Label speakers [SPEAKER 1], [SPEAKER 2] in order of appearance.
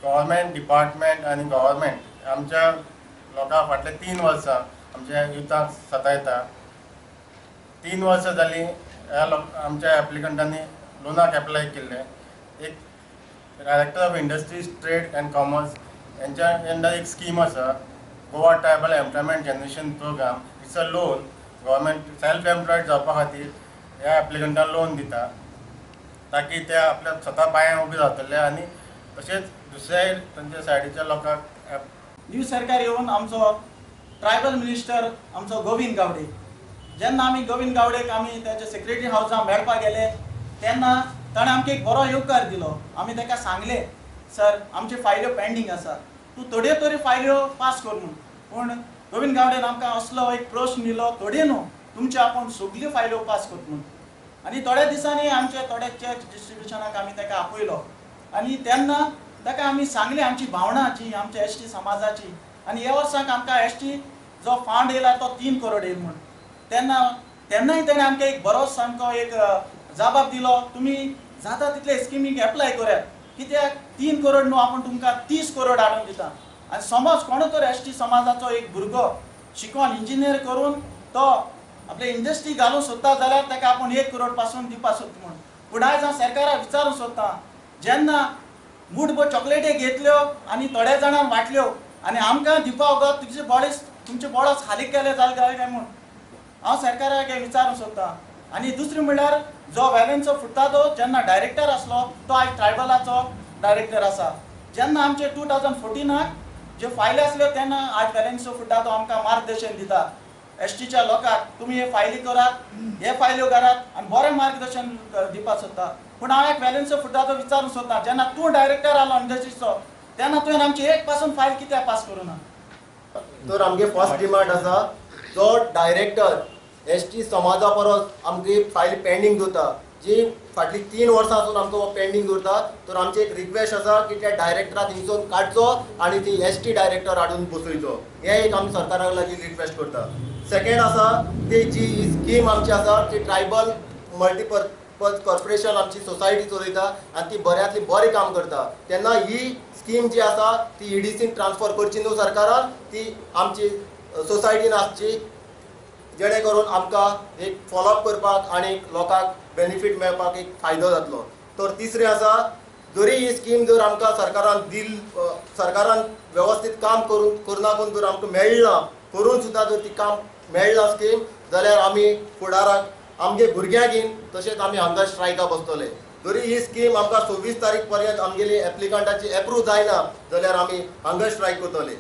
[SPEAKER 1] Government department आणि government आमच्या लोकांक फाटले 3 वर्सां आमच्या युथाक सतायता। 3 वर्सां जाली आमच्या एप्लिकंटांनी लोनाक एप्लाय केल्ले। एक director of industries trade and commerce यांच्या अंडर एक स्कीम आसा, Goa tribal employment generation programme. It's a loan, government self employed जावपा खातीर ह्या एप्लिकंटांक लोन दिता, ताकी ते आपल्या स्वता पांयार उबे जातले आनी तशेंच दुसऱ्या तांच्या सायडीच्या लोकांक
[SPEAKER 2] न्यू सरकार येवन आमचो ट्रायबल मिनिस्टर आमचो गोविंद गावडे, जेन्ना आमी गोविंद गावडेक आमी ताच्या सेक्रेटरी हावसांत मेळपाक गेले तेन्ना ताणें आमकां एक बरो येवकार दिलो। आमी ताका सांगले, सर आमच्यो फायल्यो पेंडींग आसा, तूं थोड्यो तरी फायल्यो पास कर म्हूण। पूण गोविंद गावडेन आमकां असलो एक प्रश्न दिलो, थोड्यो न्हू, तुमच्यो आपूण सगल्यो फायल्यो पास कर म्हूण। आनी थोड्या दिसांनी आमचे थोड्या चॅक डिस्ट्रिब्युशनाक आमी ताका आपयलो आनी तेन्ना ताका आमी सांगले आमची भावना जी आमच्या एसटी समाजाची। आनी ह्या वर्साक आमकां एसटी जो फंड येयला तो 3 करोड येयला म्हूण। तेन्नाय ताणें आमकां एक बरो सामको एक जबाब दिलो, तुमी जाता तितले स्किमीक एप्लाय करात, कित्याक 3 करोड न्हू, आपूण तुमकां 30 करोड हाडून दिता। आनी समज कोणो तर एसटी समाजाचो एक भुरगो शिकून इंजिनियर करून तो आपले इंडस्ट्री घालूंक सोदता जाल्यार ताका आपूण 1 करोड पासून दिवपाक सोदता म्हूण। पूण आयज हांव सरकाराक विचारूंक सोदतां, जेन्ना मुठभर चॉकलेटी घेतल्यो आनी थोड्या जाणांक वाटल्यो आनी आमकां दिवपाक वगत तुमचे बोडस हालीक केले जाले काय म्हूण हांव सरकाराक हें विचारूंक सोदतां। आनी दुसरें म्हणल्यार जो वॅलन्सो फुट्टा तो जेन्ना डायरेक्टर आसलो तो आयज ट्रायबलाचो डायरेक्टर आसा। जेन्ना आमचे 2014 ज्यो फायली आसल्यो तेन्ना आयज वॅलन्सो फुट्टा तो आमकां मार्गदर्शन दिता एसटीच्या लोकांक, तुमी हे फायली करात, हे फायल्यो करात आनी बरें मार्गदर्शन दिवपाक सोदता। पूण हांव एक वॅलन्सो फुट्टाचो विचारूंक सोदतां, जेन्ना तूं डायरेक्टर आलो इंडस्ट्रीचो तेन्ना तुवें आमची एक पासून फायल कित्याक पास करूना?
[SPEAKER 3] तर आमगे फर्स्ट डिमांड आसा, जो डायरेक्टर एसटी समाजा परस आमची फायल पेंडींग दवरता, जी फाटली 3 वर्सां आसून आमकां पेंडींग दवरता, तर आमची एक रिक्वेस्ट आसा की त्या डायरेक्टराक थिंगसून काडचो आनी ती एसटी डायरेक्टर हाडून बसयचो। हे एक आमी सरकाराक लागीं रिक्वेस्ट करता। सेकेंड आसा ती जी स्कीम आमची आसा ती ट्रायबल मल्टीपर्पज कॉर्पोरेशन आमची सोसायटी चलयता आनी ती बऱ्यांतली बरें काम करता। तेन्ना ही स्कीम जी आसा ती ईडीसीन ट्रान्सफर करची न्हू सरकारान, ती आमची सोसायटीन आसची, जेणे करून आमकां एक फॉलोअप करपाक आनी लोकांक बेनिफीट मेळपाक एक फायदो जातलो। तर तिसरें आसा, जरी ही स्कीम जर आमकां सरकारान वेवस्थीत काम करून जर आमकां मेळना, करून सुद्दां जर ती काम मेळना स्कीम, जाल्यार आमी फुडाराक आमगे भुरग्यांक घेवन तशेंच आमी हंगर स्ट्रायका बसतले। जरी ही स्कीम आमकां 26 तारीख पर्यंत आमगेली एप्लिकंटाची एप्रूव जायना जाल्यार आमी हंगर स्ट्रायक करतले।